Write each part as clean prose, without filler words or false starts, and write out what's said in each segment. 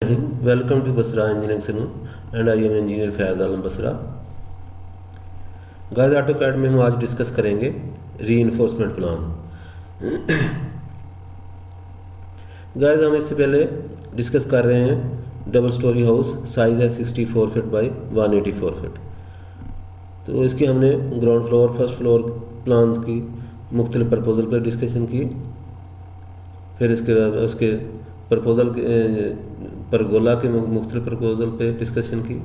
Bismillahirrahmanirrahim. Welcome to Basra Engineering Salon and I am engineer Faiz Alam Basra. Guys AutoCAD में हम आज discuss करेंगे reinforcement plan. Guys हम इससे पहले डिस्कस कर रहे हैं डबल स्टोरी हाउस, साइज़ है 64 फीट बाई 184 फीट। तो इसकी हमने ground floor, first floor plans की मुख्तलिफ प्रपोजल पर डिस्कशन की, फिर उसके प्रपोजल परगोला के मुख्तलिफ प्रपोजल पे डिस्कशन की।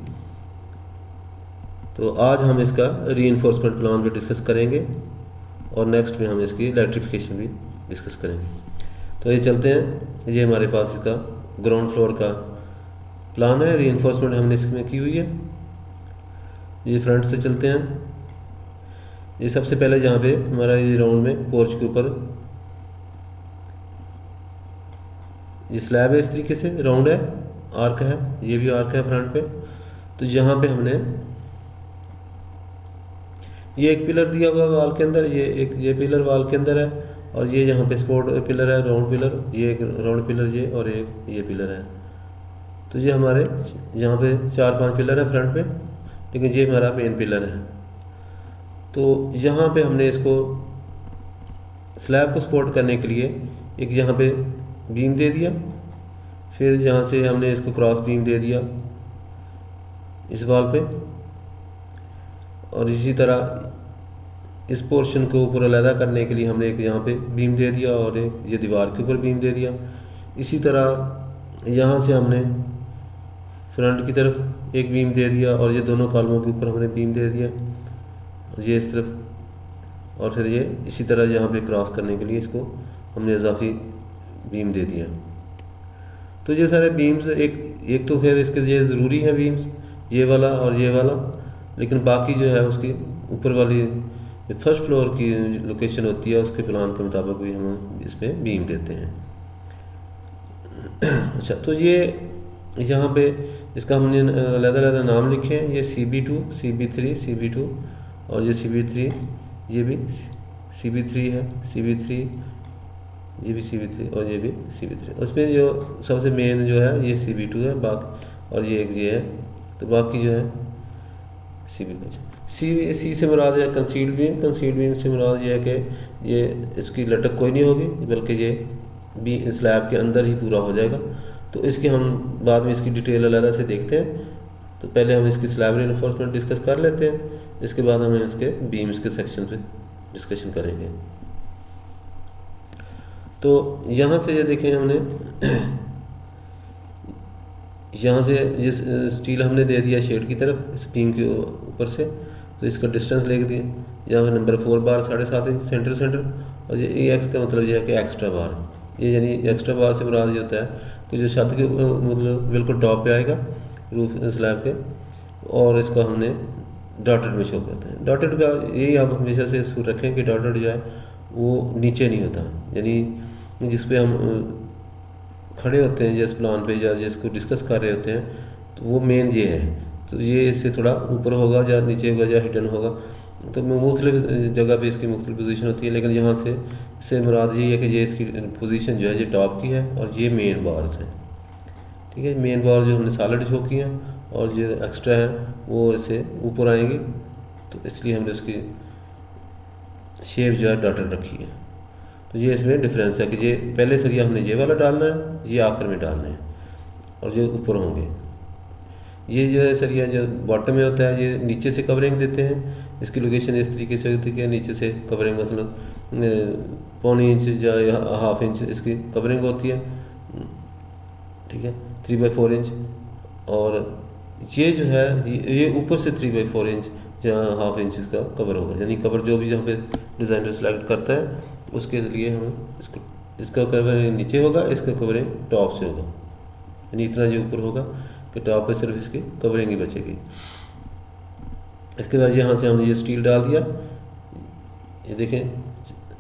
तो आज हम इसका रीइंफोर्समेंट प्लान भी डिस्कस करेंगे और नेक्स्ट में हम इसकी इलेक्ट्रिफिकेशन भी डिस्कस करेंगे। तो ये चलते हैं, ये हमारे पास इसका ग्राउंड फ्लोर का प्लान है, रीइंफोर्समेंट हमने इसमें की हुई है। ये फ्रंट से चलते हैं। ये सबसे पहले जहाँ पे हमारा ये राउंड में पोर्च के ऊपर ये स्लैब है, इस तरीके से राउंड है, आर्क है, ये भी आर्क है फ्रंट पे। तो यहाँ पे हमने ये एक पिलर दिया हुआ वाल के अंदर, ये पिलर वाल के अंदर है, और ये यहाँ पे सपोर्ट पिलर है, राउंड पिलर, ये एक राउंड पिलर ये, और एक ये पिलर है। तो ये हमारे यहाँ पे 4-5 पिलर है फ्रंट पे, लेकिन ये हमारा मेन पिलर है। तो यहाँ पे हमने इसको स्लैब को सपोर्ट करने के लिए एक यहाँ पे बीम दे दिया, फिर यहाँ से हमने इसको क्रॉस बीम दे दिया इस वाल पे, और इसी तरह इस पोर्शन को ऊपर अलहदा करने के लिए हमने एक यहाँ पे बीम दे दिया और एक ये दीवार के ऊपर बीम दे दिया। इसी तरह यहाँ से हमने फ्रंट की तरफ एक बीम दे दिया और ये दोनों कॉलमों के ऊपर हमने बीम दे दिया, ये इस तरफ, और फिर ये इसी तरह यहाँ पे क्रॉस करने के लिए इसको हमने इजाफी बीम दे दिया। तो ये सारे बीम्स एक तो फिर इसके ये ज़रूरी है बीम्स, ये वाला और ये वाला, लेकिन बाकी जो है उसकी ऊपर वाली फर्स्ट फ्लोर की लोकेशन होती है, उसके प्लान के मुताबिक भी हम इसमें बीम देते हैं। अच्छा, तो ये यहाँ पे इसका हमने अलग-अलग नाम लिखे हैं, ये CB2, CB3, CB2, और ये CB3, ये भी CB3 है, CB3, ये भी CB3 और ये भी CB3। उसमें जो सबसे मेन जो है ये CB2 है, बाकी और ये एक ये है, तो बाकी जो है CB5। सी से मुराद है कंसील्ड बीम। कंसील्ड बीम से मुराद ये है कि ये इसकी लटक कोई नहीं होगी, बल्कि ये भी स्लैब के अंदर ही पूरा हो जाएगा। तो इसकी हम बाद में इसकी डिटेल अलग से देखते हैं। तो पहले हम इसकी स्लैब रीइंफोर्समेंट डिस्कस कर लेते हैं, इसके बाद हम इसके बीम्स के सेक्शन पे डिस्कशन करेंगे। तो यहाँ से ये देखें, हमने यहाँ से ये स्टील हमने दे दिया शेड की तरफ इस बीम के ऊपर से, तो इसका डिस्टेंस लिख दिया। यहाँ पे नंबर 4 बार 7.5 इंच सेंटर, और ये एक्स का मतलब ये है कि एक्स्ट्रा बार, ये यानी एक्स्ट्रा बार से मुराद ये होता है कि जो छत के मतलब बिल्कुल टॉप पे आएगा रूफ स्लैब पे, और इसको हमने डॉटेड में शो करते हैं। डॉटेड का यही आप हमेशा से इसको रखें कि डॉटेड जो है वो नीचे नहीं होता, यानी जिस पे हम खड़े होते हैं जिस प्लान पे या जिसको डिस्कस कर रहे होते हैं, तो वो मेन ये है। तो ये इससे थोड़ा ऊपर होगा या नीचे होगा या हिडन होगा, तो मुख्तलिफ जगह पे इसकी मुख्तलिफ पोजीशन होती है, लेकिन यहाँ से मुराद यही है कि ये इसकी पोजीशन जो है ये टॉप की है और ये मेन बार्स हैं। ठीक है, मेन बार जो हमने सॉलिड शो किए हैं और ये एक्स्ट्रा हैं वो इससे ऊपर आएंगे, तो इसलिए हमने उसकी शेप जो है डॉटेड रखी है। तो ये इसमें डिफरेंस है कि ये पहले सरिया हमने ये वाला डालना है, ये आखिर में डालना है, और ये ऊपर होंगे। ये जो है सरिया जो बॉटम में होता है ये नीचे से कवरिंग देते हैं। इसकी लोकेशन इस तरीके से होती है कि नीचे से कवरिंग मतलब 1.25 इंच या 1/2 इंच इसकी कवरिंग होती है। ठीक है, 3/4 इंच, और ये जो है ये ऊपर से 3/4 इंच या 1/2 इंच इसका कवर होगा, यानी कवर जो भी जहाँ पे डिज़ाइनर सेलेक्ट करता है उसके लिए हमें इसका कवरिंग नीचे होगा, इसका कवरिंग टॉप से होगा, यानी इतना जो ऊपर होगा कि टॉप पे सिर्फ इसकी कवरिंग ही बचेगी। इसके बाद यहाँ से हमने ये स्टील डाल दिया, ये देखें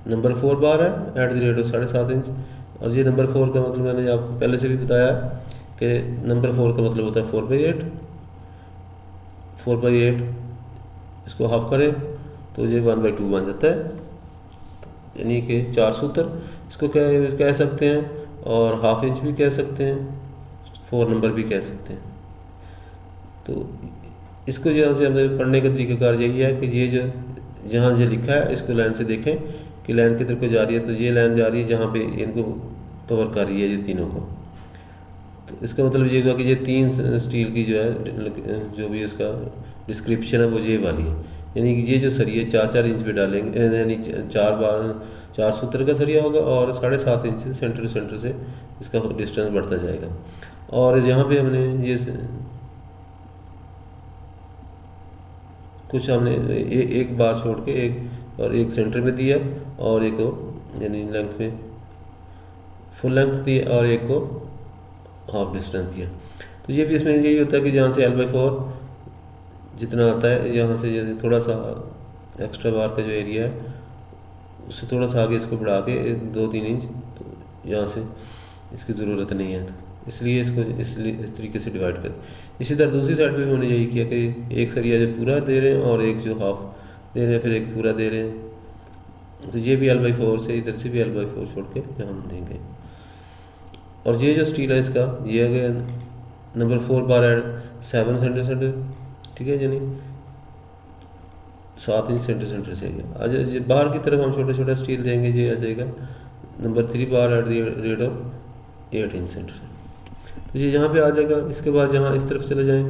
नंबर 4 बार है @ 7.5 इंच, और ये नंबर 4 का मतलब मैंने आपको पहले से भी बताया कि नंबर 4 का मतलब होता है 4/8। 4/8 इसको हाफ करें तो ये 1/2 बन जाता है, यानी कि 4 सूत्र इसको कह सकते हैं, और 1/2 इंच भी कह सकते हैं। 4 नंबर भी कह सकते हैं। तो इसको यहाँ से हमें पढ़ने का तरीकाकार यही है कि ये जो जहाँ जो लिखा है इसको लाइन से देखें कि लाइन किधर को जा रही है, तो ये लाइन जा रही है जहाँ पे इनको कवर कर रही है ये तीनों को। तो इसका मतलब ये हुआ कि ये 3 स्टील की जो है जो भी इसका डिस्क्रिप्शन है वो ये वाली है, यानी कि ये जो सरिया 4-4 इंच पे डालेंगे, यानी 4 सूत्र का सरिया होगा और 7.5 इंच सेंटर सेंटर से इसका डिस्टेंस बढ़ता जाएगा। और यहाँ पे हमने ये कुछ हमने एक बार छोड़ के एक सेंटर में दिया और एक को यानी लेंथ में फुल लेंथ दी और एक को हाफ डिस्टेंस दिया। तो ये भी इसमें यही होता है कि जहाँ से L/4 जितना आता है यहाँ से ये थोड़ा सा एक्स्ट्रा बार का जो एरिया है उससे थोड़ा सा आगे इसको बढ़ा के 2-3 इंच, तो यहाँ से इसकी ज़रूरत नहीं है, तो इसलिए इसको इस तरीके से डिवाइड कर। इसी तरह दूसरी साइड पे भी हमने यही किया कि एक सरिया जो पूरा दे रहे हैं और एक जो हाफ दे रहे हैं, फिर एक पूरा दे रहे हैं। तो ये भी L/4 से, इधर से भी L/4 छोड़ के यहाँ हम देंगे। और ये जो स्टील है इसका ये है नंबर 4 बार एड 7 सेंटर, ठीक है, यानी 7 इंच सेंटर से गया। आज ये बाहर की तरफ हम छोटा छोटा स्टील देंगे, ये आ जाएगा number 3 bar at the rate of 8 inch centre. तो ये यहाँ पे आ जाएगा। इसके बाद जहाँ इस तरफ चले जाएं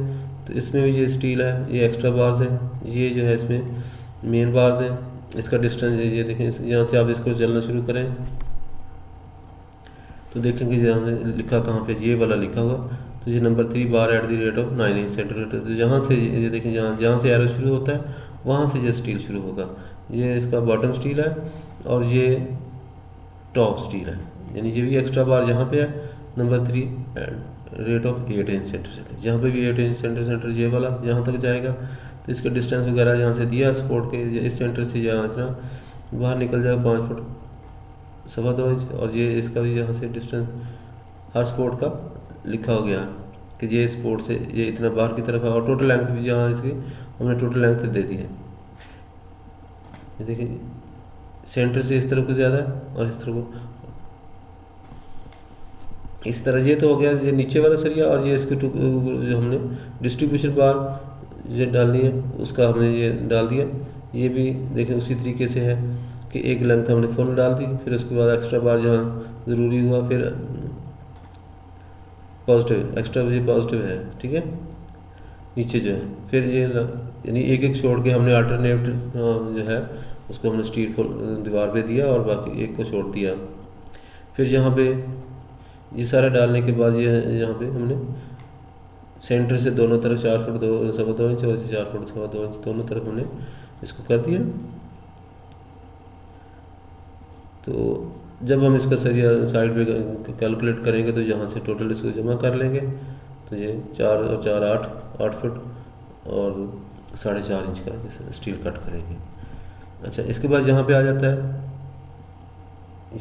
तो इसमें भी ये स्टील है, ये एक्स्ट्रा बार्स है, ये जो है इसमें मेन बार्स है। इसका डिस्टेंस ये देखें, यहाँ से आप इसको चलना शुरू करें तो देखेंगे यहाँ लिखा कहाँ पे, ये वाला लिखा हुआ, तो ये number 3 bar at the rate of 9 inch centimetre. तो जहाँ से ये देखें, जहाँ से एरो शुरू होता है वहाँ से ये स्टील शुरू होगा। ये इसका बॉटम स्टील है और ये टॉप स्टील है, यानी ये भी एक्स्ट्रा बार यहाँ पे है number 3 rate of 8 inch centimetre. यहाँ पे भी 8 इंच सेंटीमीटर ये वाला यहाँ तक जाएगा। तो इसका डिस्टेंस वगैरह यहाँ से दिया सपोर्ट के, इस सेंटर से यहाँ इतना बाहर निकल जाएगा 5 फुट 2.25 इंच। और ये इसका भी यहाँ से डिस्टेंस हर स्पोर्ट का लिखा हो गया कि ये स्पोर्ट से ये इतना बाहर की तरफ है। और टोटल लेंथ भी यहाँ इसकी हमने टोटल लेंथ दे दी है। ये देखिए सेंटर से इस तरफ को ज़्यादा है और इस तरफ को इस तरह। ये तो हो गया ये नीचे वाला सरिया। और ये इसके जो हमने डिस्ट्रीब्यूशन बार ये डालनी है उसका हमने ये डाल दिया। ये भी देखें उसी तरीके से है कि एक लेंथ हमने फुल डाल दी, फिर उसके बाद एक्स्ट्रा बार जहाँ ज़रूरी हुआ फिर पॉजिटिव एक्स्ट्रा ये पॉजिटिव है, ठीक है, नीचे जो है। फिर ये यानी एक एक छोड़ के हमने अल्टरनेट जो है उसको हमने स्टील फुल दीवार पे दिया और बाकी एक को छोड़ दिया। फिर यहाँ पे ये सारा डालने के बाद ये यहाँ पे हमने सेंटर से दोनों तरफ 4 फुट 2.25 इंच और 4 फुट 2.25 इंच दोनों तरफ हमने इसको कर दिया। तो जब हम इसका सरिया साइड पे कैलकुलेट करेंगे तो यहाँ से टोटल इसको जमा कर लेंगे। तो ये 4 और 4 8 फुट और 4.5 इंच का स्टील कट करेंगे। अच्छा, इसके बाद यहाँ पे आ जाता है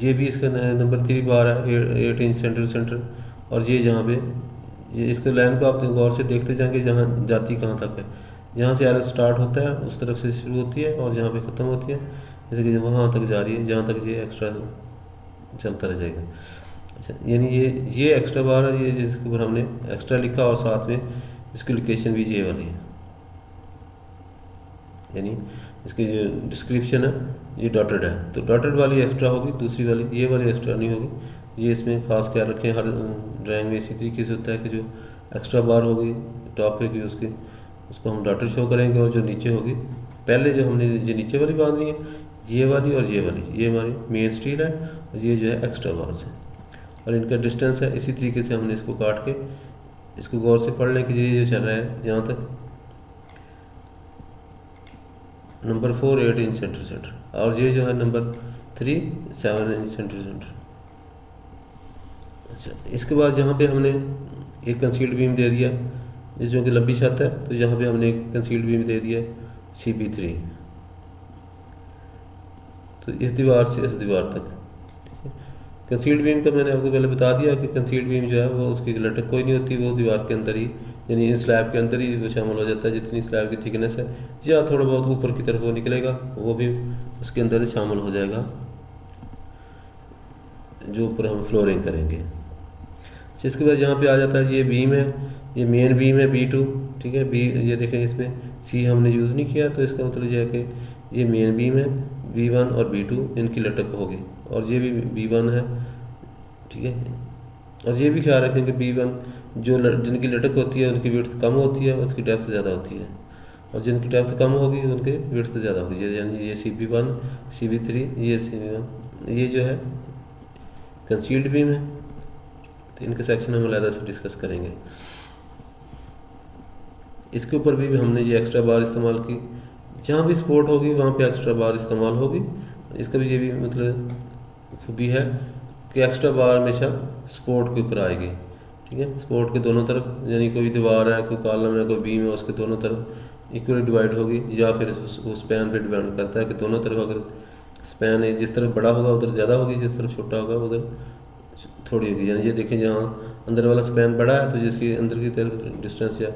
ये भी इसका नंबर 3 बार है 8 इंच सेंटर। और ये जहाँ पे ये इसके लाइन को आप गौर से देखते जाएंगे जहाँ जाती कहाँ तक है। जहाँ से एरो स्टार्ट होता है उस तरफ से शुरू होती है और जहाँ पे ख़त्म होती है जैसे कि वहाँ तक जा रही है जहाँ तक ये एक्स्ट्रा चलता रह जाएगा। अच्छा, यानी ये एक्स्ट्रा बार है, ये जिसके ऊपर हमने एक्स्ट्रा लिखा और साथ में इसकी लोकेशन भी ये वाली है, यानी इसकी जो डिस्क्रिप्शन है ये डॉटेड है। तो डॉटेड वाली एक्स्ट्रा होगी, दूसरी वाली ये वाली एक्स्ट्रा नहीं होगी। ये इसमें खास ख्याल रखें, हर ड्राइंग में इसी तरीके से होता है कि जो एक्स्ट्रा बार होगी टॉप पे की उसको हम डॉटेड शो करेंगे और जो नीचे होगी पहले जो हमने ये नीचे वाली बांधनी है ये वाली और ये वाली, ये हमारी मेन स्टील है और ये जो है एक्स्ट्रा बार्स है और इनका डिस्टेंस है। इसी तरीके से हमने इसको काट के इसको गौर से पढ़ लें कि ये जो चल रहा है यहाँ तक नंबर 4 8 इंच सेंटर और ये जो है नंबर 3 7 इंच सेंटर। अच्छा, इसके बाद यहाँ पे हमने एक कंसील्ड बीम दे दिया जो कि लंबी छत है, तो यहाँ पे हमने एक कंसील्ड बीम दे दिया CB3। तो इस दीवार से इस दीवार तक कंसील्ड बीम का मैंने आपको पहले बता दिया कि कंसील्ड बीम जो है वो उसकी लटक कोई नहीं होती, वो दीवार के अंदर ही यानी इन स्लैब के अंदर ही वो शामिल हो जाता है। जितनी स्लैब की थिकनेस है या थोड़ा बहुत ऊपर की तरफ वो निकलेगा वो भी उसके अंदर ही शामिल हो जाएगा जो ऊपर हम फ्लोरिंग करेंगे। अच्छा, इसके बाद यहाँ पे आ जाता है, ये बीम है, ये मेन बीम है B2, ठीक है। बी, ये देखें इसमें C हमने यूज़ नहीं किया, तो इसका मतलब ये है कि ये मेन बीम है, B1 और B2 इनकी लटक होगी, और ये भी B1 है, ठीक है। और ये भी ख्याल रखें कि B1 जिनकी लटक होती है उनकी विड्थ कम होती है, उसकी डेप्थ ज़्यादा होती है, और जिनकी डेप्थ कम होगी उनकी विड्थ ज़्यादा होगी। यानी ये CB1, CB3, ये CB1, ये जो है कंसील्ड बीम है, तो इनके सेक्शन हम अलग से डिस्कस करेंगे। इसके ऊपर भी हमने ये एक्स्ट्रा बार इस्तेमाल की, जहाँ भी सपोर्ट होगी वहाँ पे एक्स्ट्रा बार इस्तेमाल होगी। इसका भी ये भी मतलब खूबी है कि एक्स्ट्रा बार हमेशा सपोर्ट के ऊपर आएगी, ठीक है। सपोर्ट के दोनों तरफ, यानी कोई दीवार है, कोई कॉलम है, कोई बीम है, उसके दोनों तरफ इक्वली डिवाइड होगी, या फिर उस स्पैन पे डिपेंड करता है कि दोनों तरफ अगर स्पैन है जिस तरफ बड़ा होगा उधर ज़्यादा होगी, जिस तरफ छोटा होगा उधर थोड़ी होगी। यानी ये देखें, जहाँ अंदर वाला स्पैन बड़ा है तो जिसकी अंदर की तरफ डिस्टेंस या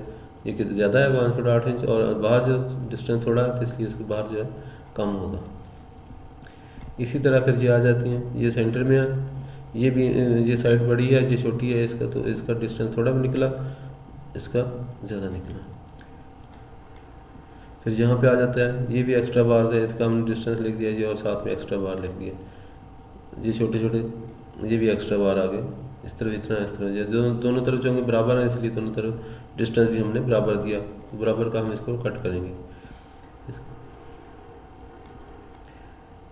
ये ज़्यादा है 1 फुट 8 इंच, और बाहर जो डिस्टेंस थोड़ा है तो इसलिए उसके बाहर जो है कम होगा। इसी तरह फिर ये आ जाती हैं, ये सेंटर में है, ये भी ये साइड बड़ी है, ये छोटी है, इसका तो इसका डिस्टेंस थोड़ा भी निकला, इसका ज़्यादा निकला। फिर यहाँ पे आ जाता है, ये भी एक्स्ट्रा बार्स है, इसका हमने डिस्टेंस लिख दिया जी, और साथ में एक्स्ट्रा बार लिख दिया। ये छोटे छोटे ये भी एक्स्ट्रा बार आ गए, इस तरफ इतना, इस तरफ, ये दोनों तरफ जो होंगे बराबर है, इसलिए दोनों तरफ डिस्टेंस भी हमने बराबर दिया, बराबर का हम इसको कट करेंगे।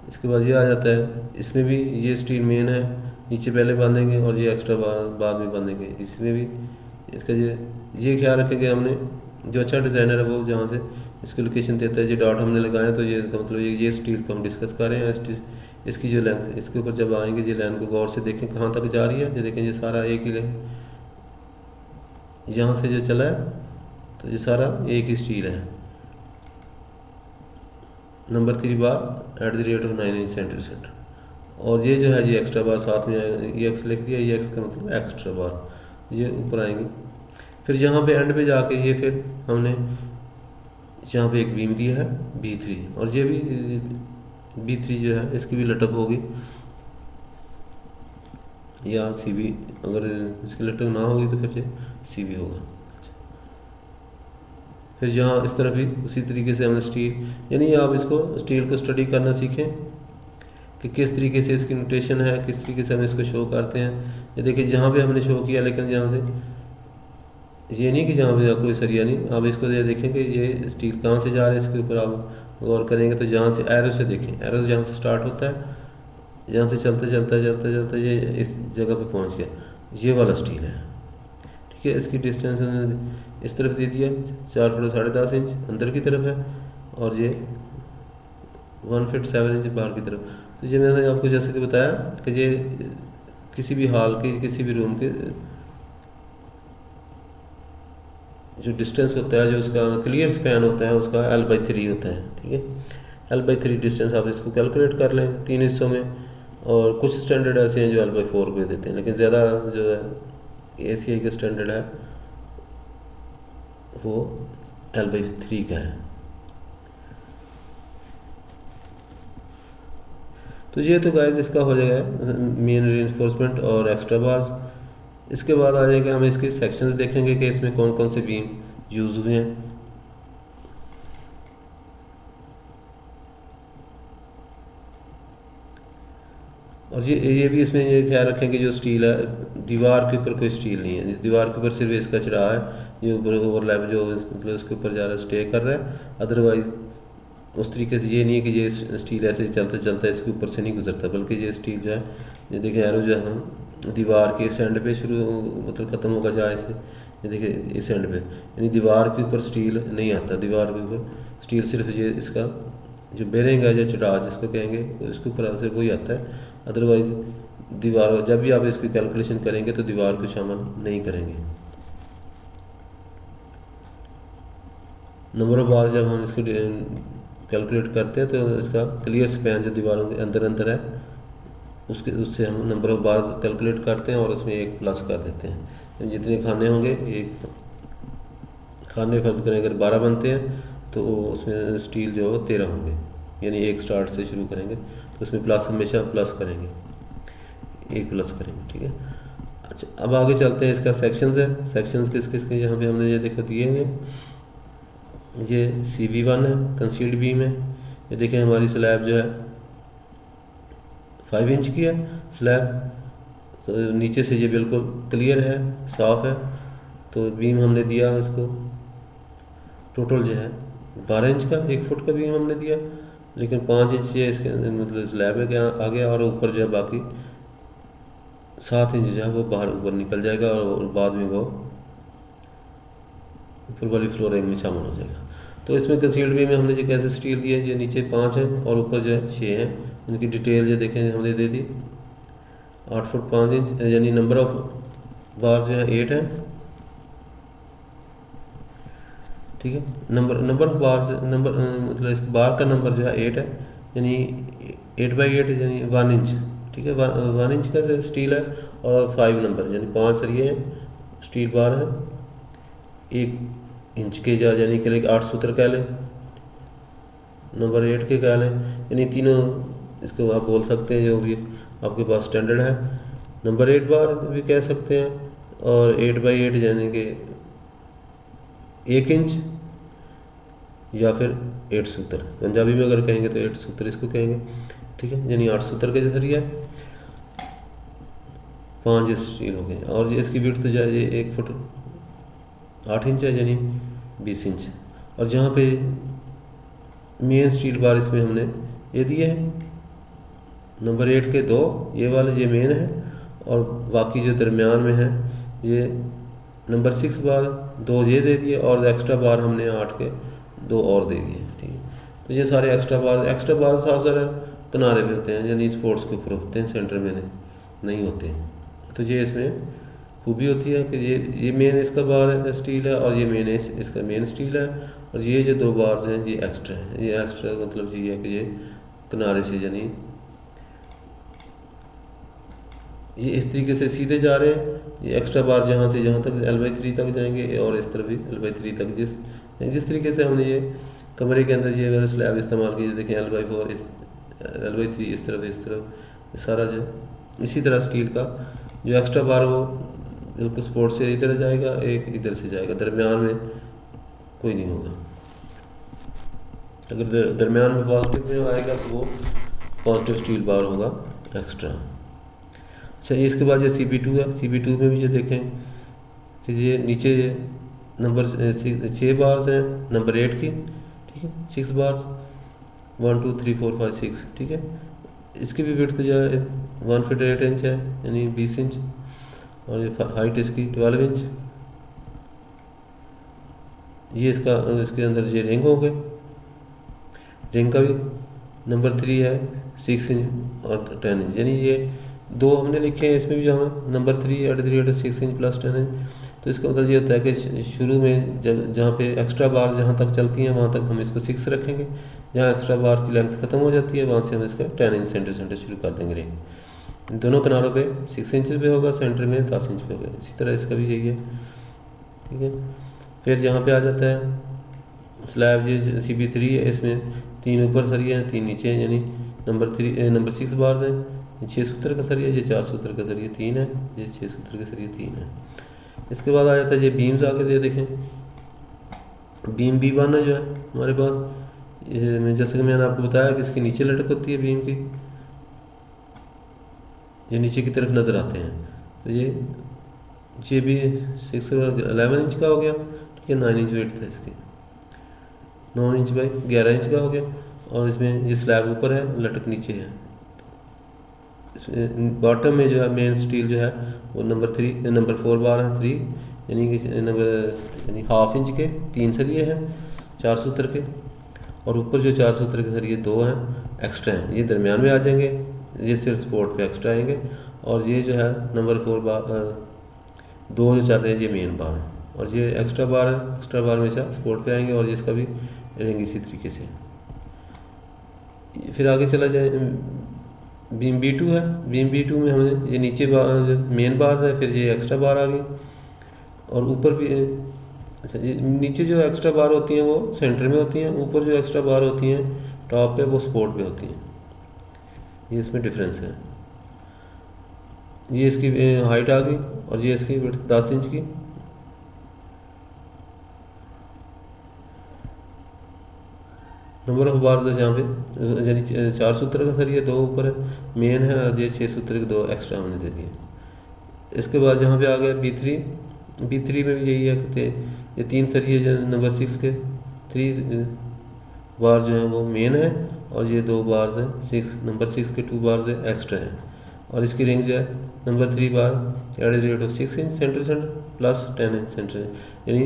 इसके बाद ये आ जाता है, इसमें भी ये स्टील मेन है, नीचे पहले बांधेंगे और ये एक्स्ट्रा बाद में बांधेंगे। इसमें भी इसका ये ख्याल रखेंगे हमने, जो अच्छा डिज़ाइनर है वो जहाँ से इसकी लोकेशन देता है, ये डॉट हमने लगाए, तो ये मतलब ये स्टील को हम डिस्कस कर रहे हैं। इसकी जो लेंथ, इसके ऊपर जब आएंगे ये लाइन को गौर से देखें कहाँ तक जा रही है। ये देखें, ये सारा एक ही लाइन यहाँ से जो चला है, तो ये सारा एक ही स्टील है। नंबर 3 बार @9 इंच सेंटर, और ये जो है ये एक्स्ट्रा बार साथ में आएगा, ये एक्स लिख दिया, ये एक्स का मतलब एक्स्ट्रा बार, ये ऊपर आएंगे। फिर यहाँ पे एंड पे जाके ये फिर हमने यहाँ पे एक बीम दिया है B3, और ये भी B3 जो है इसकी भी लटक होगी, या CB, अगर इसकी लटक ना होगी तो फिर ये CB होगा। फिर यहाँ इस तरफ भी उसी तरीके से हमने स्टील, यानी आप इसको स्टील को स्टडी करना सीखें कि किस तरीके से इसकी नोटेशन है, किस तरीके से हम इसको शो करते हैं। ये देखिए जहाँ पे हमने शो किया, लेकिन यहाँ से ये नहीं कि जहाँ पे कोई सरिया नहीं, आप इसको ये देखें कि ये स्टील कहाँ से जा रहा है, इसके ऊपर आप गौर करेंगे तो जहाँ से एरो से देखें, एरो जहाँ से स्टार्ट होता है, जहाँ से चलते चलते चलते चलते ये इस जगह पे पहुँच गया, ये वाला स्टील है, ठीक है। इसकी डिस्टेंस इस तरफ दे दिया 4 फुट 10.5 इंच अंदर की तरफ है, और ये 1 फीट 7 इंच बाहर की तरफ। तो ये मैंने आपको जैसे कि बताया कि ये किसी भी हॉल के, किसी भी रूम के जो डिस्टेंस होता है, जो उसका क्लियर स्पैन होता है, उसका L/3 होता है, ठीक है। L/3 डिस्टेंस आप इसको कैलकुलेट कर लें 3 हिस्सों में, और कुछ स्टैंडर्ड ऐसे हैं जो L/4 को देते हैं, लेकिन ज़्यादा जो है ACI का स्टैंडर्ड है वो L/3 का है। तो ये तो गाइस इसका हो जाएगा मेन रीइंफोर्समेंट और एक्स्ट्रा बार्स। इसके बाद आ जाएगा हम इसके सेक्शंस देखेंगे कि इसमें कौन कौन से बीम यूज़ हुए हैं। और ये भी इसमें ये ख्याल रखें कि जो स्टील है, दीवार के ऊपर कोई स्टील नहीं है, दीवार के ऊपर सिर्फ इसका चढ़ा है, ये ऊपर ओवरलैप जो मतलब उसके ऊपर जा रहा है, स्टे कर रहा है। अदरवाइज उस तरीके से ये नहीं है कि ये स्टील ऐसे चलते चलते इसके ऊपर से नहीं गुजरता, बल्कि ये स्टील जो है, ये देखिए एरो जो है हम दीवार के इस एंड पे शुरू मतलब ख़त्म होगा जाए से, ये देखिए इस एंड पे, यानी दीवार के ऊपर स्टील नहीं आता, दीवार के ऊपर स्टील सिर्फ ये इसका जो बेरिंग है या चढ़ा जिसको कहेंगे इसके ऊपर सिर्फ वही आता है। अदरवाइज दीवार, जब भी आप इसकी कैलकुलेशन करेंगे तो दीवार को शामिल नहीं करेंगे। नंबर ऑफ बार जब हम इसको कैलकुलेट करते हैं तो इसका क्लियर स्पैन जो दीवारों के अंदर अंदर है उससे हम नंबर ऑफ बार कैलकुलेट करते हैं और उसमें एक प्लस कर देते हैं। जितने खाने होंगे, एक खाने फर्ज करें अगर 12 बनते हैं तो उसमें स्टील जो है 13 होंगे, यानी एक स्टार्ट से शुरू करेंगे तो उसमें प्लस हमेशा प्लस करेंगे, एक प्लस करेंगे, ठीक है। अच्छा, अब आगे चलते हैं, इसका सेक्शंस है। सेक्शंस किस किस के यहाँ पे हमने ये देखो दिए हैं। ये CV1 है, कंसील्ड बीम है। ये देखें हमारी स्लैब जो है 5 इंच की है स्लैब, तो नीचे से ये बिल्कुल क्लियर है, साफ है। तो बीम हमने दिया इसको टोटल जो है 12 इंच का, 1 फुट का बीम हमने दिया, लेकिन 5 इंच ये इसके मतलब स्लैब है क्या आ गया, और ऊपर जो है बाकी 7 इंच जो है वो बाहर ऊपर निकल जाएगा, और बाद में वो ऊपर वाली फ्लोरिंग में शामिल हो जाएगा। तो इसमें कंसील्ड बीम में हमने जो कैसे स्टील दिया है, ये नीचे 5 है और ऊपर जो है 6 है। उनकी डिटेल जो देखें हमने दे दी 8 फुट 5 इंच, यानी नंबर ऑफ बार जो है 8 है, ठीक है। नंबर ऑफ बार मतलब इस बार का नंबर जो है 8 है, यानी 8/8 यानी 1 इंच, ठीक है। 1 इंच का जो स्टील है, और 5 नंबर यानी 5 सरिये हैं, स्टील बार है 1 इंच के, यानी कि 8 सूत्र कह लें, नंबर 8 के कह लें, यानी तीनों इसको आप बोल सकते हैं जो भी आपके पास स्टैंडर्ड है। नंबर 8 बार भी कह सकते हैं, और 8/8 यानी कि 1 इंच, या फिर 8 सूत्र, पंजाबी में अगर कहेंगे तो 8 सूत्र इसको कहेंगे, ठीक है। यानी 8 सूत्र के जरिए 5 स्टील हो गए, और ये इसकी विड्थ तो जो है ये 1 फुट 8 इंच है, यानी 20 इंच। और जहाँ पे मेन स्टील बार इसमें हमने ये दिए हैं नंबर 8 के 2, ये वाले ये मेन है, और बाकी जो दरमियान में है ये नंबर 6 बार 2 ये दे दिए, और एक्स्ट्रा बार हमने 8 के 2 और दे दिए, ठीक है। तो ये सारे एक्स्ट्रा बार साफ सारे किनारे पे होते हैं, यानी स्पोर्ट्स के ऊपर होते हैं, सेंटर में नहीं होते हैं। तो ये इसमें खूबी होती है कि ये मेन इसका बार है स्टील है, और ये मेन इसका मेन स्टील है, और ये जो 2 बार्स हैं ये एक्स्ट्रा है। ये एक्स्ट्रा मतलब ये है कि ये किनारे से, यानी ये इस तरीके से सीधे जा रहे हैं, ये एक्स्ट्रा बार जहाँ से जहाँ तक L/3 तक जाएंगे, और इस तरह भी L/3 तक, जिस तरीके से हमने ये कमरे के अंदर ये अगर स्लैब इस्तेमाल किए, देखें L/4 L/3 इस तरफ सारा जो इसी तरह स्टील का जो एक्स्ट्रा बार वो बिल्कुल स्पोर्ट से इधर जाएगा, एक इधर से जाएगा, दरमियान में कोई नहीं होगा। अगर दरमियान में पॉजिटिव में आएगा तो वो पॉजिटिव स्टील बार होगा एक्स्ट्रा। अच्छा, इसके बाद ये CB2 है। CB2 में भी ये देखें कि ये नीचे नंबर 6 बार्स हैं नंबर 8 की, ठीक है, 6 बार्स 1 2 3 4 5 6, ठीक है। इसकी भी विड्थ जो है 1 फीट 8 इंच है, यानी 20 इंच, और ये हाइट इसकी 12 इंच। ये इसके अंदर ये रिंग हो गए, रिंग का भी नंबर 3 है 6 इंच और 10 इंच, यानी ये 2 हमने लिखे हैं, इसमें भी जो हमें नंबर 3 8 6 इंच प्लस 10 इंच। तो इसका मतलब ये होता है कि शुरू में जहाँ पे एक्स्ट्रा बार जहाँ तक चलती हैं वहाँ तक हम इसको 6 रखेंगे, जहाँ एक्स्ट्रा बार की लेंथ खत्म हो जाती है वहाँ से हम इसका 10 इंच सेंटर शुरू कर देंगे रिंग। दोनों किनारों पे 6 इंच पे होगा, सेंटर में 10 इंच पे होगा। इसी तरह इसका भी यही है, ठीक है। फिर यहाँ पे आ जाता है स्लैब, ये CB3 है, इसमें 3 ऊपर सरिया हैं 3 नीचे हैं, यानी नंबर 6 बार हैं, 6 सूत्र का सरिया, ये 4 सूत्र का सरिया 3 है, ये 6 सूत्र का सरिया 3 है। इसके बाद आ जाता है ये बीम्स आगे दे देखें, बीम B1 है जो है हमारे पास, ये जैसे कि मैंने आपको बताया कि इसके नीचे लटक होती है बीम की, ये नीचे की तरफ नज़र आते हैं। तो ये भी 6 11 इंच का हो गया, ठीक है। 9 इंच वेट था इसकी, 9 इंच बाई 11 इंच का हो गया, और इसमें ये स्लैब ऊपर है, लटक नीचे है। बॉटम में जो है मेन स्टील जो है वो नंबर 4 बार है 3, यानी कि यानी हाफ इंच के 3 सरिये हैं 4 सूत्र के, और ऊपर जो 4 सूत्र के सरिये 2 हैं एक्स्ट्रा हैं, ये दरमियान में आ जाएंगे, ये सिर्फ स्पोर्ट पे एक्स्ट्रा आएंगे। और ये जो है नंबर 4 बार 2 जो चल रहे हैं ये मेन बार है, और ये एक्स्ट्रा बार है, एक्स्ट्रा बार हमेशा स्पोर्ट पे आएंगे, और इसका भी रहेंगे इसी तरीके से। फिर आगे चला जाए, बीम B2 है, बीम B2 में हमें ये नीचे मेन बार है, फिर ये एक्स्ट्रा बार आ गई, और ऊपर भी अच्छा, ये नीचे जो एक्स्ट्रा बार होती हैं वो सेंटर में होती हैं, ऊपर जो एक्स्ट्रा बार होती हैं टॉप पे वो स्पोर्ट पे होती हैं, ये इसमें डिफरेंस है। ये इसकी हाइट आ गई और ये इसकी विड्थ 10 इंच की। नंबर ऑफ बार्स है जहाँ पे यानी 4 सूत्र का सर ये 2 ऊपर है मेन है और ये 6 सूत्र के 2 एक्स्ट्रा हमने दे दिए। इसके बाद यहाँ पे आ गया B3 में भी यही है कि ये 3 सरिये जो नंबर 6 के 3 बार जो हैं वो मेन है और ये 2 बार्स हैं नंबर 6 के 2 बार्स है एक्स्ट्रा हैं और इसकी रेंज जो है number 3 bar at the rate of 6 inch centre plus 10 inch centre, यानी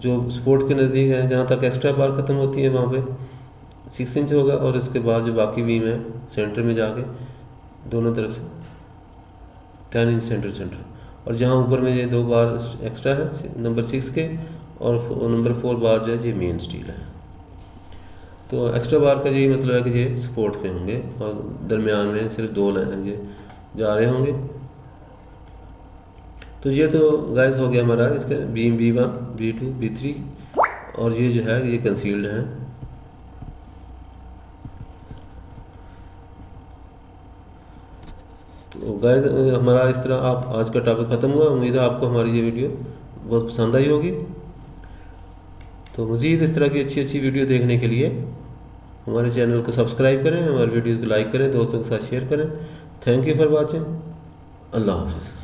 जो सपोर्ट के नज़दीक है जहाँ तक एक्स्ट्रा बार ख़त्म होती है वहाँ पे 6 इंच होगा और इसके बाद जो बाकी बीम है सेंटर में जाके दोनों तरफ से 10 इंच सेंटर और जहाँ ऊपर में ये 2 बार एक्स्ट्रा है नंबर 6 के और नंबर 4 बार जो है ये मेन स्टील है। तो एक्स्ट्रा बार का यही मतलब है कि ये सपोर्ट पे होंगे और दरमियान में सिर्फ 2 लाइन ये जा रहे होंगे। तो ये तो गाइस हो गया हमारा इसका बीम B1 B2 B3 और ये जो है ये कंसील्ड है। तो गाइस हमारा इस तरह आप आज का टॉपिक ख़त्म हुआ। उम्मीद है आपको हमारी ये वीडियो बहुत पसंद आई होगी। तो मज़ीद इस तरह की अच्छी वीडियो देखने के लिए हमारे चैनल को सब्सक्राइब करें, हमारे वीडियोज़ को लाइक करें, दोस्तों के साथ शेयर करें। Thank you for watching. अल्लाह हाफ़िज़।